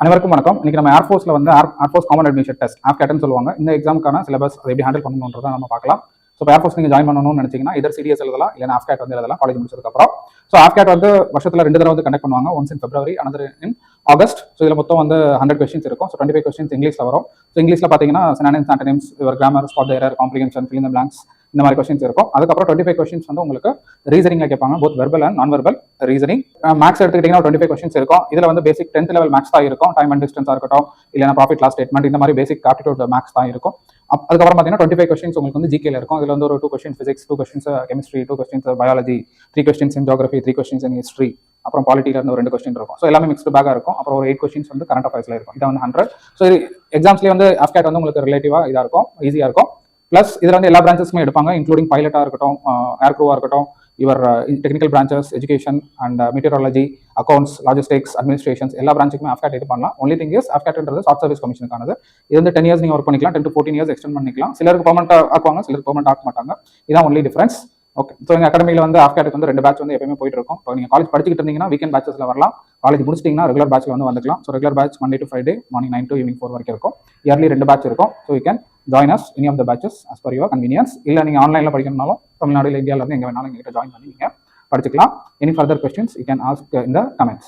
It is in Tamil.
அனைவருக்கும் வணக்கம். இன்னைக்கு நம்ம ஏர்ஃபோர்ஸ்ல வந்து ஏர்ஃபோர்ஸ் காமன் அட்மிஷன் டெஸ்ட் ஆஃப்கேட்னு சொல்லுவாங்க. இந்த எக்ஸாமுக்கான சிலபஸ் அதை எப்படி ஹேண்டில் பண்ணணுன்றதை நம்ம பார்க்கலாம். ஸோ ஏர்ஃபோர்ஸ் நீங்கள் ஜாயின் பண்ணணும்னு நினைச்சீங்கன்னா இதர் சிடிஎஸ் எழுதலாம், இல்லைனா ஆஃப்கேட் வந்து எழுதலாம் காலேஜ் முடிச்சதுக்கப்புறம். ஸோ ஆஃப்கேட் வந்து வருஷத்தில் 2 தடவை வந்து கண்டக்ட் பண்ணுவாங்க. Once in February, another in August. So இதில் மொத்தம் வந்து 100 கொஸ்டின்ஸ் இருக்கும். ஸோ 25 கொஸ்டின்ஸ் இங்கிலீஷில் வரும். ஸோ இங்கிலீஷில் பார்த்தீங்கன்னா synonyms, antonyms, your grammar, spot the error, comprehension, fill in the blanks, இந்த மாதிரி கொஸ்டின்ஸ் இருக்கும். அதுக்கப்புறம் 25 கொஸ்டின்ஸ் வந்து உங்களுக்கு ரீசனிங்ல கேட்பாங்க, போத் வெர்பல் அண்ட் நான் வெர்பல் ரீசனிங். மேக்ஸ் எடுத்துக்கிட்டீங்கன்னா 25 கொஸ்டின்ஸ் இருக்கும். இதில் வந்து பேசிக் 10th லெவல் மேக்ஸ் தான் இருக்கும். டைம் அண்ட் டிஸ்டன்ஸாக இருக்கட்டும், இல்லைனா ப்ராஃபிட் லாஸ் ஸ்டேட்மெண்ட், இந்த மாதிரி பேசிக் ஆப்டிடியூட் மேக்ஸ் தான் இருக்கும். அதுக்கப்புறம் பார்த்தீங்கன்னா 25 கொஸ்டின்ஸ் உங்களுக்கு வந்து ஜிகேல இருக்கும். இதில் வந்து ஒரு 2 questions physics, 2 questions chemistry, 2 questions biology, 3 questions in geography, 3 questions in history, அப்புறம் பாலிட்டில இருந்து ஒரு 2 கொஸ்டின் இருக்கும். ஸோ எல்லாமே மிக்ஸ்டு பேக்காக இருக்கும். அப்புறம் ஒரு 8 கொஸ்டின்ஸ் வந்து கரண்ட் அஃபேர்ஸ்ல இருக்கும். இதை வந்து 100. ஸோ எக்ஸாம்ஸ்லேயே வந்து ஆஃப்கேட் வந்து உங்களுக்கு ரிலேட்டிவாக இதாக இருக்கும், ஈஸியாக இருக்கும். ப்ளஸ் இதில் வந்து எல்லா பிரான்ச்சஸுமே எடுப்பாங்க, இன்க்ளூடிங் பைலட்டாக இருக்கட்டும், ஏர் க்ரூவாக இருக்கட்டும், your technical branches, education and meteorology, accounts, logistics, administrations, எல்லா பிரான்ச்சுக்குமே ஆஃப்கேட் இது பண்ணலாம். ஒன்லி திங் இஸ் ஆஃப்கேட்ன்றது ஷார்ட் சர்வீஸ் கமிஷனுக்கானது. இது வந்து 10 இயர்ஸ் நீங்கள் ஒர்க் பண்ணிக்கலாம், 10 to 14 இயர்ஸ் எக்ஸ்டெண்ட் பண்ணிக்கலாம். சிலருக்கு பெர்மனெண்ட் ஆக்குவாங்க, சிலருக்கு பெர்மனெண்ட் ஆக்க மாட்டாங்க. இதான் ஒன்லி டிஃபரன்ஸ். ஓகே, ஸோ எங்கள் அகாடமியில் வந்து ஆஃப்கேட்டுக்கு வந்து 2 பேட்ச் வந்து எப்பயுமே போயிட்டு இருக்கும். இப்போ நீங்கள் காலேஜ் படிச்சுட்டு இருந்தீங்கன்னா வீக்கெண்ட் பேட்சஸில் வரலாம். காலேஜ் முடிச்சிட்டிங்கன்னா ரெகுலர் பேட்சில் வந்து வந்துக்கலாம். So regular batch Monday to Friday morning 9 to evening 4 வரைக்கும் இருக்கும். இயர்லி 2 பேட்ச் இருக்கும். So you can join as any of the batches as per your convenience. இல்லை நீங்கள் ஆன்லைனில் படிக்கணும்னாலும் தமிழ்நாடு, இந்தியாவிலேருந்து எங்கே வேணாலும் எங்ககிட்ட ஜாயின் பண்ணி நீங்கள் படிச்சுக்கலாம். Any further questions you can ask in the comments.